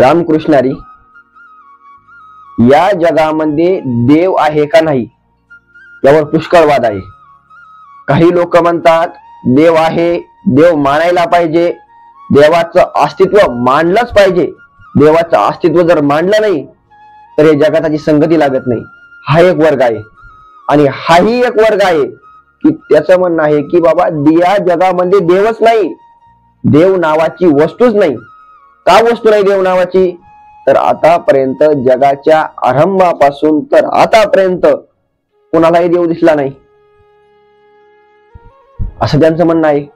रामकृष्णारी, या जगामध्ये देव आहे का नाही यावर पुष्कळ वाद आहे. काही लोक म्हणतात देव आहे, देव मानायला पाहिजे, देवाचं अस्तित्व मानलंच पाहिजे. देवाचं अस्तित्व जर मानलं नाही तर या जगाची संगती लागत नाही. हा एक वर्ग आहे. आणि हाही एक वर्ग आहे की त्याचं म्हणणं आहे की बाबा या जगामध्ये देवच नाही, देव नावाची वस्तूच नाही. का वस्तू नाही देव नावाची? तर आतापर्यंत जगाच्या आरंभापासून तर आतापर्यंत कोणालाही देव दिसला नाही असं त्यांचं म्हणणं आहे.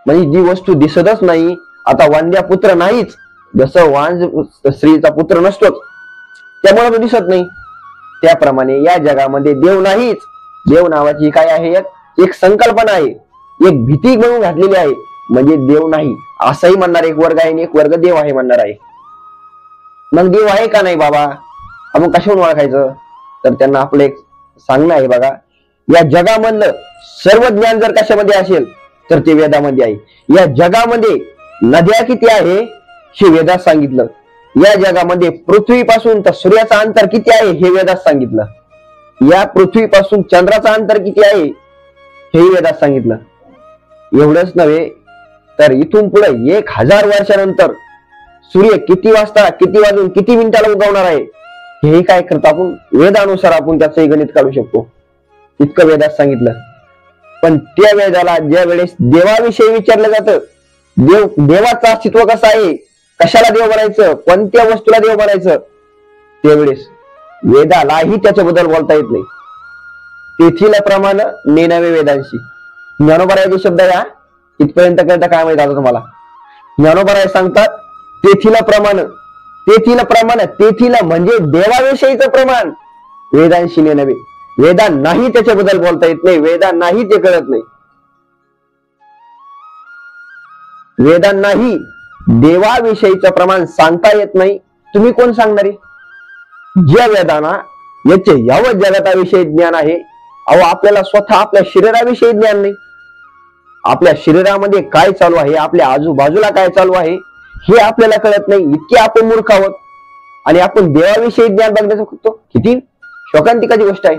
म्हणजे जी वस्तू दिसतच नाही, आता वांद्या पुत्र नाहीच, जसं वांज स्त्रीचा पुत्र नसतोच त्यामुळे तो दिसत नाही, त्याप्रमाणे या जगामध्ये देव नाहीच. देव नावाची काय आहे? एक संकल्पना आहे, एक भीती म्हणून घातलेली आहे. म्हणजे देव नाही असंही म्हणणार एक वर्ग आहे आणि एक वर्ग देव आहे म्हणणार आहे. मग देव आहे का नाही बाबा, आपण कशावरून ओळखायचं? तर त्यांना आपलं एक सांगणं आहे बघा, या जगामधलं सर्व ज्ञान जर कशामध्ये असेल तर ते वेदामध्ये आहे. या जगामध्ये नद्या किती आहे हे वेदात सांगितलं. या जगामध्ये पृथ्वीपासून तर सूर्याचं अंतर किती आहे हे वेदात सांगितलं. या पृथ्वीपासून चंद्राचं अंतर किती आहे हेही वेदात सांगितलं. एवढंच नव्हे तर इथून पुढे 1000 वर्षानंतर सूर्य किती वाजता, किती वाजून, किती मिनिटाला उगवणार आहे हेही काय करतो आपण वेदानुसार आपण त्याचंही गणित काढू शकतो. इतकं वेदात सांगितलं. पण त्या वेदाला ज्या वेळेस देवाविषयी विचारलं जातं, देवाचं अस्तित्व कसं आहे, कशाला देव बनायचं, कोणत्या वस्तूला देव बनायचं, त्यावेळेस वेदालाही त्याच्याबद्दल बोलता येत नाही. तेथील प्रमाण नेनवे वेदांशी. ज्ञानोबरायाचे शब्द या इथपर्यंत कळतं काय माहिती आता तुम्हाला? ज्ञानोबराय सांगतात तेथील प्रमाण, तेथील प्रमाण, तेथील म्हणजे देवाविषयीचं प्रमाण वेदांशी नेनवे. वेदांनाही त्याच्याबद्दल बोलता येत नाही, वेदांनाही ते कळत नाही. वेदांनाही देवाविषयीचं प्रमाण सांगता येत नाही. तुम्ही कोण सांगणारे? ज्या वेदांना याचे यावत जगताविषयी ज्ञान आहे, अहो आपल्याला स्वतः आपल्या शरीराविषयी ज्ञान नाही. आपल्या शरीरामध्ये काय चालू आहे, आपल्या आजूबाजूला काय चालू आहे हे आपल्याला कळत नाही. इतके आपण मूर्ख आहोत आणि आपण देवाविषयी ज्ञान बघण्याचं करतो. किती शोकांतिकाची गोष्ट आहे.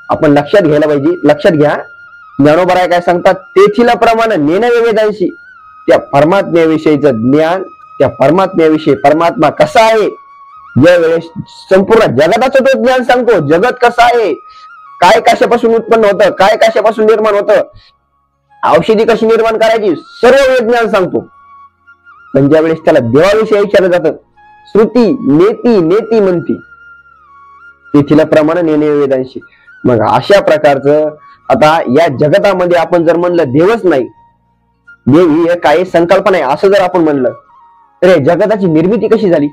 आपण लक्षात घ्यायला पाहिजे. लक्षात घ्या, ज्ञानोबराय काय सांगतात, तेथील प्रमाण नेनवे वेदांशी. त्या परमात्म्याविषयीचं ज्ञान, त्या परमात्म्याविषयी परमात्मा कसा आहे, ज्या वेळेस संपूर्ण जगताचं तो ज्ञान सांगतो. जगत कसं आहे, काय कशापासून उत्पन्न होतं, काय कशापासून निर्माण होतं, औषधी कशी निर्माण करायची, सर्व ज्ञान सांगतो. पण ज्या वेळेस त्याला देवाविषयी विचारलं जातं, श्रुती नेती नेती म्हणती, तेथील प्रमाण नेने वेदांशी. मग अशा प्रकारचं आता या जगतामध्ये आपण जर म्हणलं देवच नाही, देव ही काही संकल्पना आहे असं जर आपण म्हणलं तर या जगताची निर्मिती कशी झाली?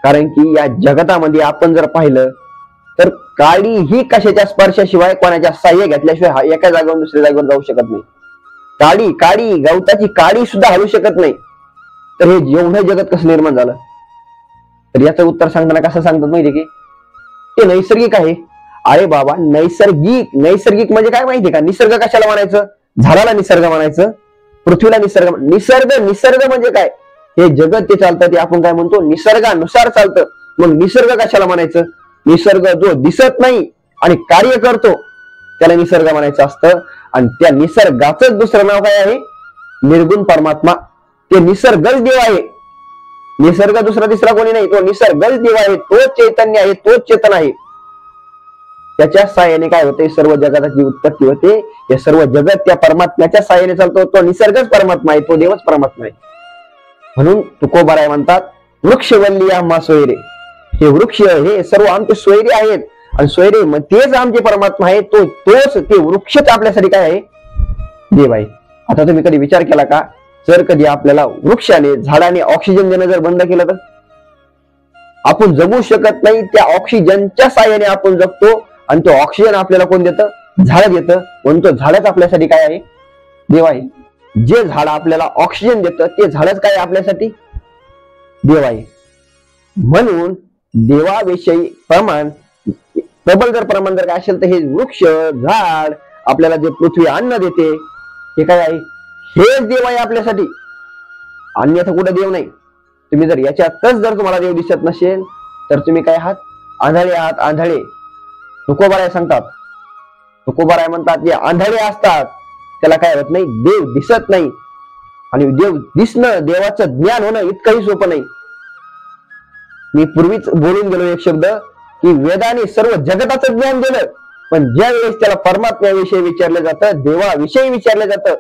कारण की या जगतामध्ये आपण जर पाहिलं तर काडी ही कशाच्या स्पर्शाशिवाय, कोणाच्या साह्य घेतल्याशिवाय एका जागेवर दुसऱ्या जागेवर जाऊ शकत नाही. काडी गवताची काडी सुद्धा हलू शकत नाही. तर हे एवढं जगत कसं निर्माण झालं? तर याचं उत्तर सांगताना कसं सांगतात माहिती की ते नैसर्गिक आहे. अरे बाबा, नैसर्गिक म्हणजे काय माहितीये का? निसर्ग कशाला म्हणायचं? झाडाला निसर्ग म्हणायचं, पृथ्वीला निसर्ग. निसर्ग म्हणजे काय? हे जगत ते चालतं ते आपण काय म्हणतो निसर्गानुसार चालतं. मग निसर्ग कशाला म्हणायचं? निसर्ग जो दिसत नाही आणि कार्य करतो त्याला निसर्ग म्हणायचं असतं. आणि त्या निसर्गाचं दुसरं नाव काय आहे? निर्गुण परमात्मा. ते निसर्गच देव आहे. निसर्ग दुसरा तिसरा कोणी नाही, तो निसर्गच देव आहे. तोच चैतन्य आहे, तोच चेतन आहे. त्याच्या साह्याने काय होते? सर्व जगताची उत्पत्ती होते. हे सर्व जगत त्या परमात्म्याच्या साह्याने चालतो. तो निसर्गच परमात्मा आहे, तो देवच परमात्मा आहे. म्हणून तुकोबाराय म्हणतात वृक्षवल्ली आम्हा सोयरे. हे वृक्ष हे सर्व आमचे सोयरे आहेत आणि सोयरे तेच आमचे परमात्मा आहे. तोच ते वृक्षच आपल्यासाठी काय आहे? देव आहे. आता तुम्ही कधी विचार केला का, जर कधी आपल्याला वृक्षाने, झाडाने ऑक्सिजन देणं जर बंद केलं तर आपण जगू शकत नाही. त्या ऑक्सिजनच्या साह्याने आपण जगतो आणि तो ऑक्सिजन आपल्याला कोण देतं? झाड देतं. म्हणून तो झाडच आपल्यासाठी काय आहे? देव आहे. जे झाड आपल्याला ऑक्सिजन देतं ते झाडच काय आपल्यासाठी? देव आहे. म्हणून देवाविषयी प्रमाण, प्रबल जर प्रमाण जर काय असेल तर हे वृक्ष, झाड, आपल्याला जे पृथ्वी अन्न देते हे काय आहे? हेच देव आहे आपल्यासाठी. अन्यथा कुठे देव नाही. तुम्ही जर याच्यातच जर तुम्हाला देव दिसत नसेल तर तुम्ही काय आहात? आंधळे आहात, आंधळे. तुकोबाराय सांगतात, तुकोबाराय म्हणतात जे आंधळे असतात त्याला काय होत नाही, देव दिसत नाही. आणि देव दिसणं, देवाचं ज्ञान होणं इतकंही सोपं नाही. मी पूर्वीच बोलून गेलो एक शब्द की वेदाने सर्व जगताचं ज्ञान दिलं, पण ज्या वेळेस त्याला परमात्म्याविषयी विचारलं जातं, देवाविषयी विचारलं जातं,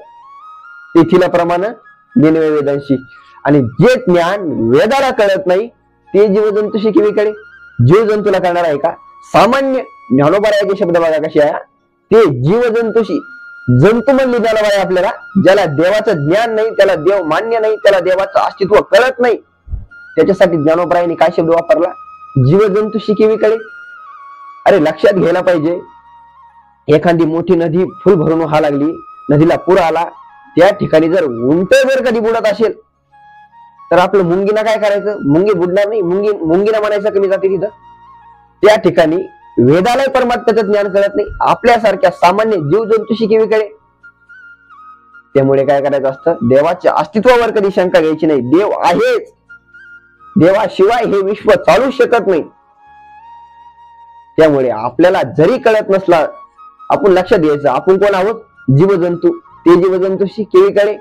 तेथील प्रमाण निनवे वेदांशी. आणि जे ज्ञान वेदाला कळत नाही ते जीवजंतूशी किती कळे? जीवजंतूला कळणार आहे का? सामान्य ज्ञानोबारायाचे शब्द बघा कसे आहे, ते जीवजंतूशी. जंतू म्हणली ज्ञानोबाराय आपल्याला, ज्याला देवाचं ज्ञान नाही, त्याला देव मान्य नाही, त्याला देवाचं अस्तित्व कळत नाही, त्याच्यासाठी ज्ञानोबारायांनी काय शब्द वापरला? जीवजंतूशी किती कळे. अरे लक्षात घ्यायला पाहिजे, एखादी मोठी नदी फुल भरून व्हायला लागली, नदीला पूर आला, त्या ठिकाणी जर उंट जर कधी बुडत असेल तर आपलं मुंगीना काय करायचं? मुंगी बुडणार नाही, मुंगीना म्हणायचं कमी जाते तिथं. त्या ठिकाणी वेदालय परमात्म्याचं ज्ञान कळत नाही, आपल्यासारख्या सामान्य जीवजंतूशी किती कळे. त्यामुळे काय करायचं असतं? देवाच्या अस्तित्वावर कधी शंका घ्यायची नाही. देव आहेच, देवाशिवाय हे विश्व चालू शकत नाही. त्यामुळे आपल्याला जरी कळत नसला, आपण लक्षात घ्यायचं आपण कोण आहोत? जीवजंतू. ते जीवजंतूशी केळी कळे.